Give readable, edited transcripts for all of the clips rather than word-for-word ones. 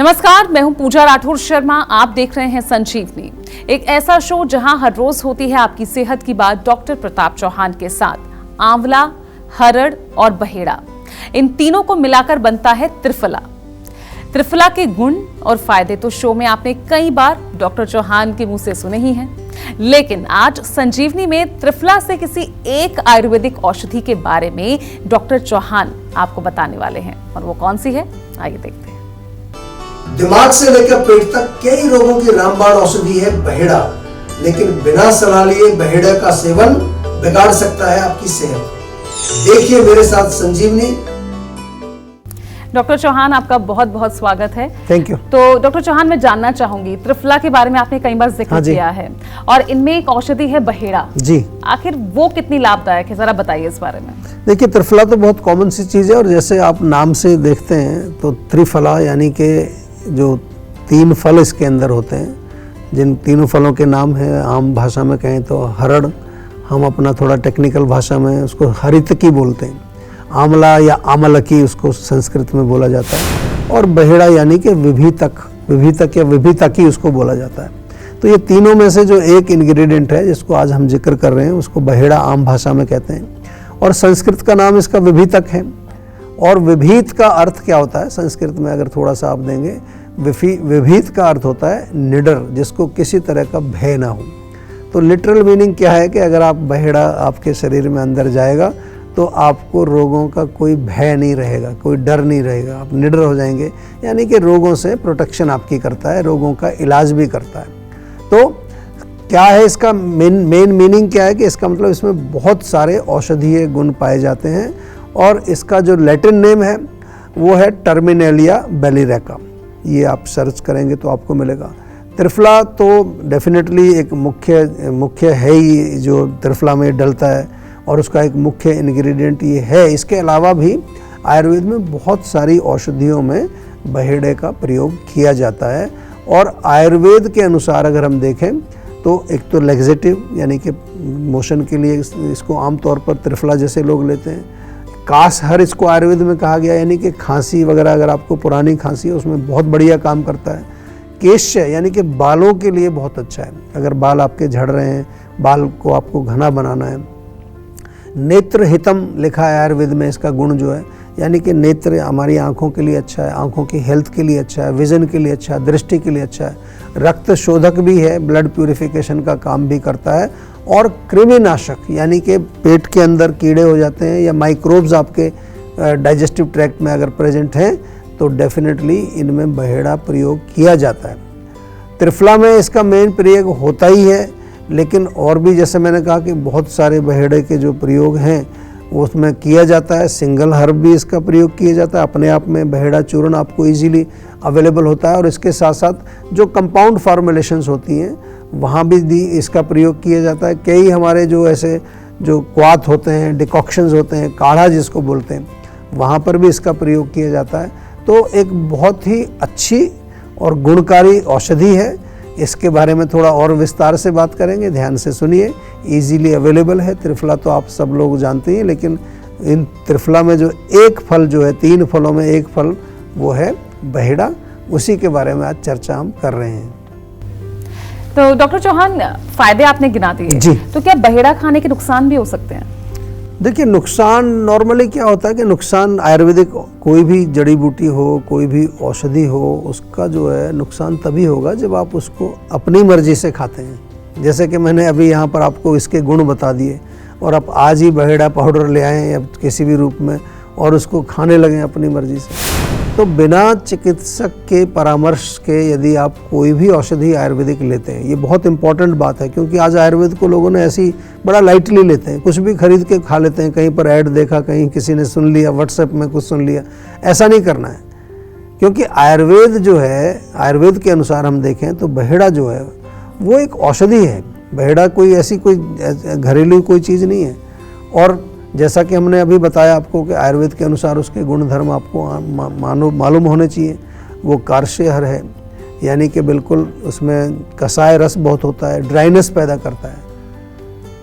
नमस्कार, मैं हूं पूजा राठौर शर्मा। आप देख रहे हैं संजीवनी, एक ऐसा शो जहां हर रोज होती है आपकी सेहत की बात डॉक्टर प्रताप चौहान के साथ। आंवला, हरड़ और बहेड़ा, इन तीनों को मिलाकर बनता है त्रिफला। त्रिफला के गुण और फायदे तो शो में आपने कई बार डॉक्टर चौहान के मुंह से सुने ही हैं, लेकिन आज संजीवनी में त्रिफला से किसी एक आयुर्वेदिक औषधि के बारे में डॉक्टर चौहान आपको बताने वाले हैं, और वो कौन सी है, आइए देखते हैं। दिमाग से लेकर पेट तक कई रोगों की रामबाण औषधि है बहेड़ा, लेकिन बिना सलाह लिए बहेड़ा का सेवन बिगाड़ सकता है आपकी सेहत। देखिए मेरे साथ संजीवनी। डॉक्टर चौहान, आपका बहुत बहुत स्वागत है। Thank you. तो डॉक्टर चौहान, मैं जानना चाहूंगी, त्रिफला के बारे में आपने कई बार जिक्र किया है, और इनमें एक औषधि है बहेड़ा जी। आखिर वो कितनी लाभदायक है, जरा बताइए इस बारे में। देखिए, त्रिफला तो बहुत कॉमन सी चीज है, और जैसे आप नाम से देखते हैं तो त्रिफला यानी कि जो तीन फल इसके अंदर होते हैं, जिन तीनों फलों के नाम है आम भाषा में कहें तो हरड़, हम अपना थोड़ा टेक्निकल भाषा में उसको हरितकी बोलते हैं, आंवला या आमलकी उसको संस्कृत में बोला जाता है, और बहेड़ा यानी कि विभीतक या विभीतकी उसको बोला जाता है। तो ये तीनों में से जो एक इंग्रेडिएंट है जिसको आज हम जिक्र कर रहे हैं उसको बहेड़ा आम भाषा में कहते हैं, और संस्कृत का नाम इसका विभीतक है। और विभीत का अर्थ क्या होता है संस्कृत में, अगर थोड़ा सा आप देंगे, विभीत का अर्थ होता है निडर, जिसको किसी तरह का भय ना हो। तो लिटरल मीनिंग क्या है कि अगर आप बहेड़ा आपके शरीर में अंदर जाएगा तो आपको रोगों का कोई भय नहीं रहेगा, कोई डर नहीं रहेगा, आप निडर हो जाएंगे, यानी कि रोगों से प्रोटेक्शन आपकी करता है, रोगों का इलाज भी करता है। तो क्या है इसका मेन मीनिंग क्या है कि इसका मतलब इसमें बहुत सारे औषधीय गुण पाए जाते हैं, और इसका जो लैटिन नेम है वो है टर्मिनेलिया बेलिरेका। ये आप सर्च करेंगे तो आपको मिलेगा। त्रिफला तो डेफिनेटली एक मुख्य है ही जो त्रिफला में डलता है, और उसका एक मुख्य इंग्रेडिएंट ये है। इसके अलावा भी आयुर्वेद में बहुत सारी औषधियों में बहेड़े का प्रयोग किया जाता है, और आयुर्वेद के अनुसार अगर हम देखें तो एक तो लेग्जेटिव यानी कि मोशन के लिए इसको आमतौर पर त्रिफला जैसे लोग लेते हैं। कासहर इसको आयुर्वेद में कहा गया, यानी कि खांसी वगैरह, अगर आपको पुरानी खांसी है उसमें बहुत बढ़िया काम करता है। केश यानी कि बालों के लिए बहुत अच्छा है, अगर बाल आपके झड़ रहे हैं, बाल को आपको घना बनाना है। नेत्र हितम लिखा है आयुर्वेद में, इसका गुण जो है, यानी कि नेत्र हमारी आंखों के लिए अच्छा है, आंखों की हेल्थ के लिए अच्छा है, विजन के लिए अच्छा है, दृष्टि के लिए अच्छा है। रक्त शोधक भी है, ब्लड प्यूरिफिकेशन का काम भी करता है, और कृमिनाशक यानी कि पेट के अंदर कीड़े हो जाते हैं या माइक्रोब्स आपके डाइजेस्टिव ट्रैक्ट में अगर प्रेजेंट हैं तो डेफिनेटली इनमें बहेड़ा प्रयोग किया जाता है। त्रिफला में इसका मेन प्रयोग होता ही है, लेकिन और भी जैसे मैंने कहा कि बहुत सारे बहेड़े के जो प्रयोग हैं वो उसमें किया जाता है। सिंगल हर्ब भी इसका प्रयोग किया जाता है, अपने आप में बहेड़ा चूर्ण आपको इजीली अवेलेबल होता है, और इसके साथ साथ जो कंपाउंड फॉर्मुलेशंस होती हैं वहाँ भी इसका प्रयोग किया जाता है। कई हमारे जो ऐसे जो क्वाथ होते हैं, डिकॉक्शंस होते हैं, काढ़ा जिसको बोलते हैं, वहाँ पर भी इसका प्रयोग किया जाता है। तो एक बहुत ही अच्छी और गुणकारी औषधि है। इसके बारे में थोड़ा और विस्तार से बात करेंगे, ध्यान से सुनिए। इजीली अवेलेबल है त्रिफला, तो आप सब लोग जानते हैं, लेकिन इन त्रिफला में जो एक फल जो है, तीन फलों में एक फल, वो है बहेड़ा। उसी के बारे में आज चर्चा हम कर रहे हैं। तो डॉक्टर चौहान, फायदे आपने गिना दिए जी, तो क्या बहेड़ा खाने के नुकसान भी हो सकते हैं? देखिए, नुकसान नॉर्मली क्या होता है कि नुकसान आयुर्वेदिक कोई भी जड़ी बूटी हो, कोई भी औषधि हो, उसका जो है नुकसान तभी होगा जब आप उसको अपनी मर्जी से खाते हैं। जैसे कि मैंने अभी यहाँ पर आपको इसके गुण बता दिए, और आप आज ही बहेड़ा पाउडर ले आएँ या किसी भी रूप में और उसको खाने लगें अपनी मर्जी से। तो बिना चिकित्सक के परामर्श के यदि आप कोई भी औषधि आयुर्वेदिक लेते हैं, ये बहुत इंपॉर्टेंट बात है, क्योंकि आज आयुर्वेद को लोगों ने ऐसी बड़ा लाइटली लेते हैं, कुछ भी खरीद के खा लेते हैं, कहीं पर ऐड देखा, कहीं किसी ने सुन लिया, व्हाट्सएप में कुछ सुन लिया। ऐसा नहीं करना है, क्योंकि आयुर्वेद जो है, आयुर्वेद के अनुसार हम देखें तो बहेड़ा जो है वो एक औषधि है। बहेड़ा कोई ऐसी कोई घरेलू कोई चीज़ नहीं है। और जैसा कि हमने अभी बताया आपको कि आयुर्वेद के अनुसार उसके गुणधर्म आपको मालूम होने चाहिए। वो कार्शेहर है, यानी कि बिल्कुल उसमें कसाय रस बहुत होता है, ड्राइनेस पैदा करता है।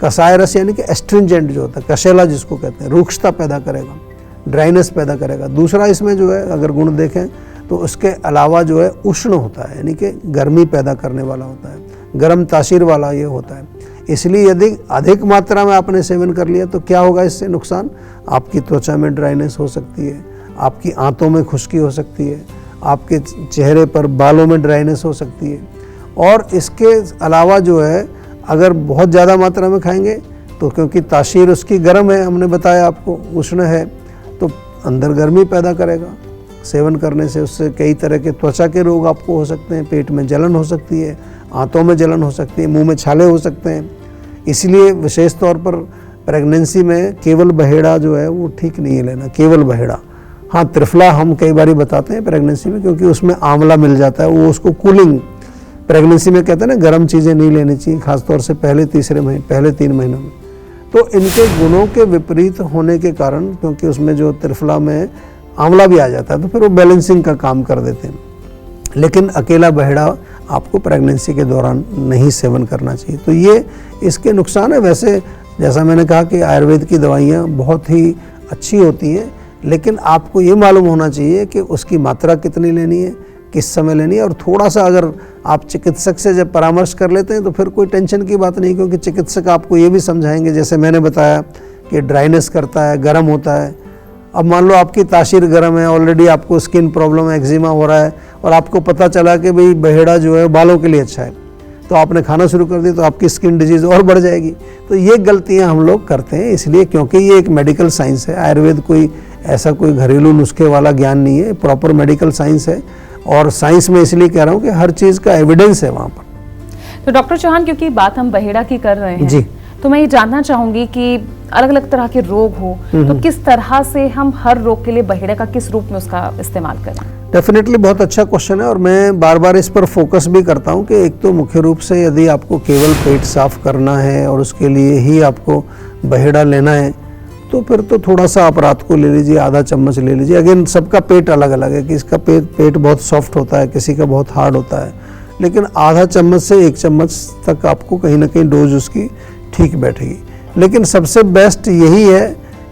कसाय रस यानी कि एस्ट्रिंजेंट जो होता है, कशेला जिसको कहते हैं, रूक्षता पैदा करेगा, ड्राइनेस पैदा करेगा। दूसरा इसमें जो है अगर गुण देखें तो उसके अलावा जो है उष्ण होता है, यानी कि गर्मी पैदा करने वाला होता है, गर्म तासीर वाला ये होता है। इसलिए यदि अधिक मात्रा में आपने सेवन कर लिया तो क्या होगा इससे नुकसान? आपकी त्वचा में ड्राइनेस हो सकती है, आपकी आंतों में खुश्की हो सकती है, आपके चेहरे पर बालों में ड्राइनेस हो सकती है। और इसके अलावा जो है अगर बहुत ज़्यादा मात्रा में खाएंगे तो क्योंकि तासीर उसकी गर्म है, हमने बताया आपको, उष्ण है, तो अंदर गर्मी पैदा करेगा। सेवन करने से उससे कई तरह के त्वचा के रोग आपको हो सकते हैं, पेट में जलन हो सकती है, आंतों में जलन हो सकती है, मुंह में छाले हो सकते हैं। इसलिए विशेष तौर पर प्रेगनेंसी में केवल बहेड़ा जो है वो ठीक नहीं है लेना, केवल बहेड़ा। हाँ, त्रिफला हम कई बार बताते हैं प्रेगनेंसी में, क्योंकि उसमें आंवला मिल जाता है, वो उसको कूलिंग, प्रेगनेंसी में कहते हैं ना गर्म चीज़ें नहीं लेनी चाहिए, खासतौर से पहले 3 महीनों में। तो इनके गुणों के विपरीत होने के कारण, क्योंकि उसमें जो त्रिफला में आंवला भी आ जाता है, तो फिर वो बैलेंसिंग का काम कर देते हैं। लेकिन अकेला बहेड़ा आपको प्रेगनेंसी के दौरान नहीं सेवन करना चाहिए। तो ये इसके नुकसान है। वैसे जैसा मैंने कहा कि आयुर्वेद की दवाइयाँ बहुत ही अच्छी होती हैं, लेकिन आपको ये मालूम होना चाहिए कि उसकी मात्रा कितनी लेनी है, किस समय लेनी है। और थोड़ा सा अगर आप चिकित्सक से जब परामर्श कर लेते हैं तो फिर कोई टेंशन की बात नहीं, क्योंकि चिकित्सक आपको ये भी समझाएंगे, जैसे मैंने बताया कि ड्राइनेस करता है, गर्म होता है। अब मान लो आपकी तासीर गर्म है, ऑलरेडी आपको स्किन प्रॉब्लम, एक्जिमा हो रहा है, और आपको पता चला कि भाई बहेड़ा जो है बालों के लिए अच्छा है, तो आपने खाना शुरू कर दिया, तो आपकी स्किन डिजीज़ और बढ़ जाएगी। तो ये गलतियां हम लोग करते हैं, इसलिए क्योंकि ये एक मेडिकल साइंस है। आयुर्वेद कोई ऐसा कोई घरेलू नुस्खे वाला ज्ञान नहीं है, प्रॉपर मेडिकल साइंस है। और साइंस में इसलिए कह रहा हूँ कि हर चीज़ का एविडेंस है वहाँ पर। तो डॉक्टर चौहान, क्योंकि बात हम बहेड़ा की कर रहे हैं जी, तो मैं ये जानना चाहूंगी कि अलग अलग तरह के रोग हो तो किस तरह से हम हर रोग के लिए बहेड़ा का किस रूप में उसका इस्तेमाल करें? डेफिनेटली बहुत अच्छा क्वेश्चन है, और मैं बार बार इस पर फोकस भी करता हूँ कि एक तो मुख्य रूप से यदि आपको केवल पेट साफ करना है और उसके लिए ही आपको बहेड़ा लेना है, तो फिर तो थोड़ा सा आप रात को ले लीजिए, आधा चम्मच ले लीजिए। अगेन सबका पेट अलग अलग है, किसका पेट बहुत सॉफ्ट होता है, किसी का बहुत हार्ड होता है, लेकिन आधा चम्मच से 1 चम्मच तक आपको कहीं ना कहीं डोज उसकी ठीक बैठेगी। लेकिन सबसे बेस्ट यही है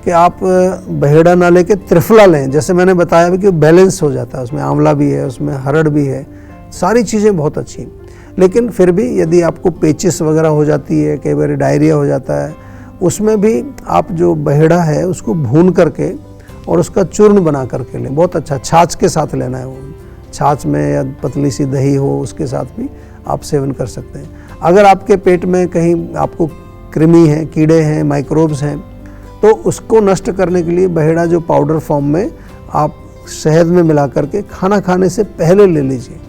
कि आप बहेड़ा ना लेके त्रिफला लें। जैसे मैंने बताया कि बैलेंस हो जाता है, उसमें आंवला भी है, उसमें हरड़ भी है, सारी चीज़ें बहुत अच्छी हैं। लेकिन फिर भी यदि आपको पेचिस वगैरह हो जाती है, कई बार डायरिया हो जाता है, उसमें भी आप जो बहेड़ा है उसको भून करके और उसका चूर्ण बना करके लें, बहुत अच्छा। छाछ के साथ लेना है, वो छाछ में या पतली सी दही हो उसके साथ भी आप सेवन कर सकते हैं। अगर आपके पेट में कहीं आपको कृमि है, कीड़े हैं, माइक्रोब्स हैं, तो उसको नष्ट करने के लिए बहेड़ा जो पाउडर फॉर्म में आप शहद में मिला करके खाना खाने से पहले ले लीजिए,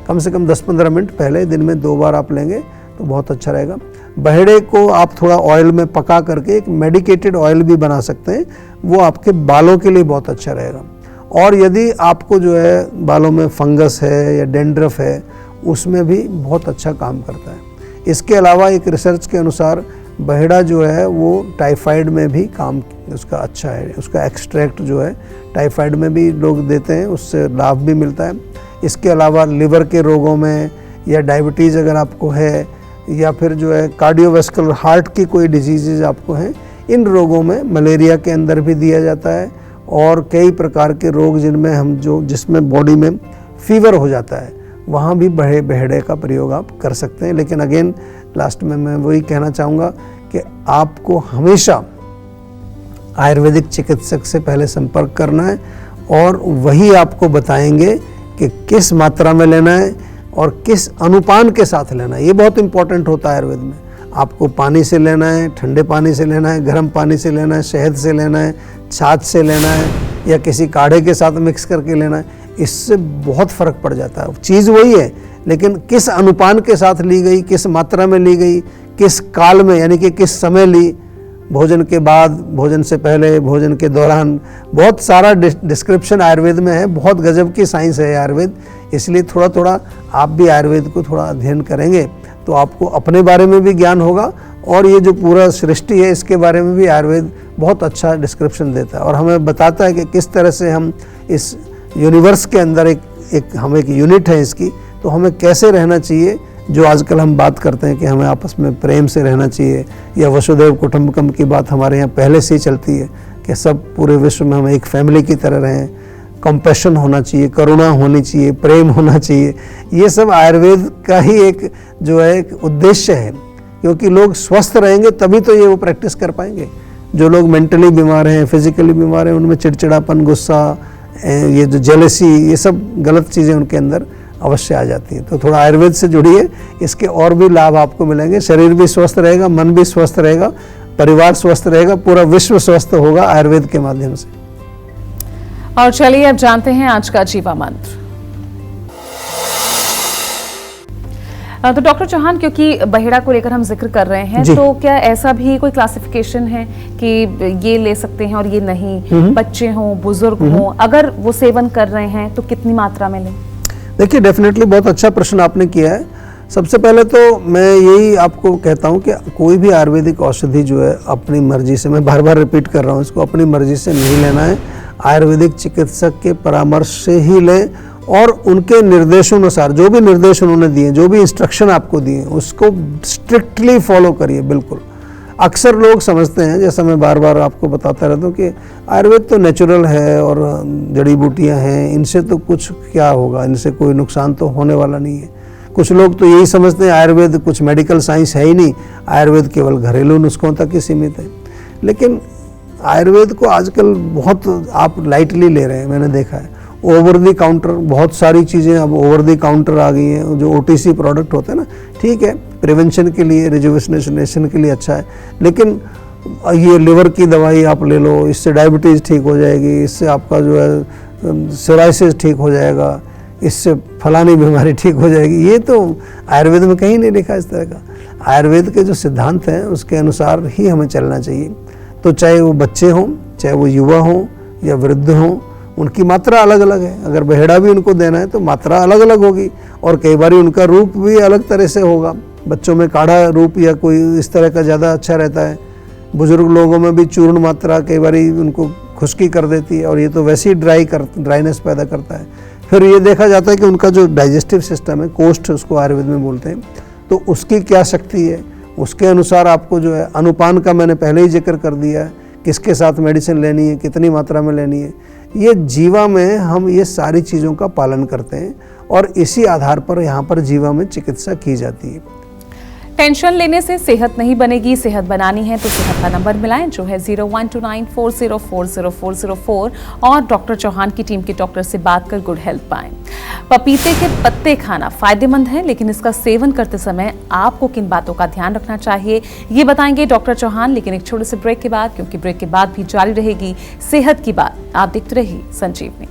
कम से कम 10-15 मिनट पहले, दिन में 2 बार आप लेंगे तो बहुत अच्छा रहेगा। बहेड़े को आप थोड़ा ऑयल में पका करके एक मेडिकेटेड ऑयल भी बना सकते हैं, वो आपके बालों के लिए बहुत अच्छा रहेगा। और यदि आपको जो है बालों में फंगस है या डेंड्रफ है, उसमें भी बहुत अच्छा काम करता है। इसके अलावा एक रिसर्च के अनुसार बहेड़ा जो है वो टाइफाइड में भी काम उसका अच्छा है, उसका एक्सट्रैक्ट जो है टाइफाइड में भी लोग देते हैं, उससे लाभ भी मिलता है। इसके अलावा लिवर के रोगों में या डायबिटीज़ अगर आपको है, या फिर जो है कार्डियोवैस्कुलर हार्ट की कोई डिजीज़ आपको हैं, इन रोगों में मलेरिया के अंदर भी दिया जाता है। और कई प्रकार के रोग जिनमें जिसमें बॉडी में फीवर हो जाता है, वहाँ भी बहेड़े का प्रयोग आप कर सकते हैं। लेकिन अगेन लास्ट में मैं वही कहना चाहूँगा कि आपको हमेशा आयुर्वेदिक चिकित्सक से पहले संपर्क करना है, और वही आपको बताएंगे कि किस मात्रा में लेना है और किस अनुपान के साथ लेना है। ये बहुत इंपॉर्टेंट होता है आयुर्वेद में। आपको पानी से लेना है, ठंडे पानी से लेना है, गर्म पानी से लेना है, शहद से लेना है, छाछ से लेना है, या किसी काढ़े के साथ मिक्स करके लेना है। इससे बहुत फ़र्क पड़ जाता है। चीज़ वही है, लेकिन किस अनुपान के साथ ली गई, किस मात्रा में ली गई, किस काल में, यानी कि किस समय ली, भोजन के बाद, भोजन से पहले, भोजन के दौरान, बहुत सारा डिस्क्रिप्शन आयुर्वेद में है। बहुत गजब की साइंस है आयुर्वेद। इसलिए थोड़ा थोड़ा आप भी आयुर्वेद को थोड़ा अध्ययन करेंगे तो आपको अपने बारे में भी ज्ञान होगा, और ये जो पूरा सृष्टि है इसके बारे में भी आयुर्वेद बहुत अच्छा डिस्क्रिप्शन देता है, और हमें बताता है कि किस तरह से हम इस यूनिवर्स के अंदर हम एक यूनिट है इसकी, तो हमें कैसे रहना चाहिए। जो आजकल हम बात करते हैं कि हमें आपस में प्रेम से रहना चाहिए, या वसुधैव कुटुंबकम की बात हमारे यहाँ पहले से ही चलती है कि सब पूरे विश्व में हम एक फैमिली की तरह रहें, कंपैशन होना चाहिए, करुणा होनी चाहिए, प्रेम होना चाहिए। ये सब आयुर्वेद का ही एक जो है एक उद्देश्य है, क्योंकि लोग स्वस्थ रहेंगे तभी तो ये वो प्रैक्टिस कर पाएंगे। जो लोग मेंटली बीमार हैं, फिजिकली बीमार हैं, उनमें चिड़चिड़ापन, गुस्सा, ये जो जेलसी, ये सब गलत चीज़ें उनके अंदर अवश्य आ जाती हैं। तो थोड़ा आयुर्वेद से जुड़िए, इसके और भी लाभ आपको मिलेंगे। शरीर भी स्वस्थ रहेगा, मन भी स्वस्थ रहेगा, परिवार स्वस्थ रहेगा, पूरा विश्व स्वस्थ होगा आयुर्वेद के माध्यम से। और चलिए अब जानते हैं आज का जीवा मंत्र। तो डॉक्टर चौहान, क्योंकि बहेड़ा को लेकर हम जिक्र कर रहे हैं, तो क्या ऐसा भी कोई क्लासिफिकेशन है कि ये ले सकते हैं और ये नहीं? बच्चे हों, बुजुर्ग हों, अगर वो सेवन कर रहे हैं तो कितनी मात्रा में लें? देखिए, डेफिनेटली बहुत अच्छा प्रश्न आपने किया है। सबसे पहले तो मैं यही आपको कहता हूँ कि कोई भी आयुर्वेदिक औषधि जो है अपनी मर्जी से, मैं बार बार रिपीट कर रहा हूँ, इसको अपनी मर्जी से नहीं लेना है। आयुर्वेदिक चिकित्सक के परामर्श से ही लें और उनके निर्देशानुसार, जो भी निर्देश उन्होंने दिए, जो भी इंस्ट्रक्शन आपको दिए, उसको स्ट्रिक्टली फॉलो करिए। बिल्कुल, अक्सर लोग समझते हैं, जैसा मैं बार बार आपको बताता रहता हूँ, कि आयुर्वेद तो नेचुरल है और जड़ी बूटियाँ हैं, इनसे तो कुछ क्या होगा, इनसे कोई नुकसान तो होने वाला नहीं है। कुछ लोग तो यही समझते हैं आयुर्वेद कुछ मेडिकल साइंस है ही नहीं, आयुर्वेद केवल घरेलू नुस्खों तक ही सीमित है। लेकिन आयुर्वेद को आजकल बहुत आप लाइटली ले रहे हैं, मैंने देखा है। ओवर द काउंटर बहुत सारी चीज़ें अब ओवर द काउंटर आ गई हैं, जो OTC प्रोडक्ट होते हैं ना, ठीक है, प्रिवेंशन के लिए, रिजुविनेशन के लिए अच्छा है, लेकिन ये लिवर की दवाई आप ले लो, इससे डायबिटीज़ ठीक हो जाएगी, इससे आपका जो है सोराइसिस ठीक हो जाएगा, इससे फलानी बीमारी ठीक हो जाएगी, ये तो आयुर्वेद में कहीं नहीं लिखा इस तरह का। आयुर्वेद के जो सिद्धांत हैं उसके अनुसार ही हमें चलना चाहिए। तो चाहे वो बच्चे हों, चाहे वो युवा हों या वृद्ध हों, उनकी मात्रा अलग अलग है। अगर बहेड़ा भी उनको देना है तो मात्रा अलग अलग होगी, और कई बार उनका रूप भी अलग तरह से होगा। बच्चों में काढ़ा रूप या कोई इस तरह का ज़्यादा अच्छा रहता है, बुजुर्ग लोगों में भी चूर्ण मात्रा कई बार उनको खुश्की कर देती है, और ये तो वैसे ही ड्राइनेस पैदा करता है। फिर ये देखा जाता है कि उनका जो डाइजेस्टिव सिस्टम है, कोष्ठ उसको आयुर्वेद में बोलते हैं, तो उसकी क्या शक्ति है, उसके अनुसार आपको जो है अनुपान का मैंने पहले ही जिक्र कर दिया है, किसके साथ मेडिसिन लेनी है, कितनी मात्रा में लेनी है। ये जीवा में हम ये सारी चीज़ों का पालन करते हैं, और इसी आधार पर यहाँ पर जीवा में चिकित्सा की जाती है। टेंशन लेने से सेहत नहीं बनेगी, सेहत बनानी है तो सेहत का नंबर मिलाएं, जो है 012940404004, और डॉक्टर चौहान की टीम के डॉक्टर से बात कर गुड हेल्थ पाएं। पपीते के पत्ते खाना फायदेमंद है, लेकिन इसका सेवन करते समय आपको किन बातों का ध्यान रखना चाहिए, ये बताएंगे डॉक्टर चौहान, लेकिन एक छोटे से ब्रेक के बाद, क्योंकि ब्रेक के बाद भी जारी रहेगी सेहत की बात। आप देखते रहिए संजीवनी।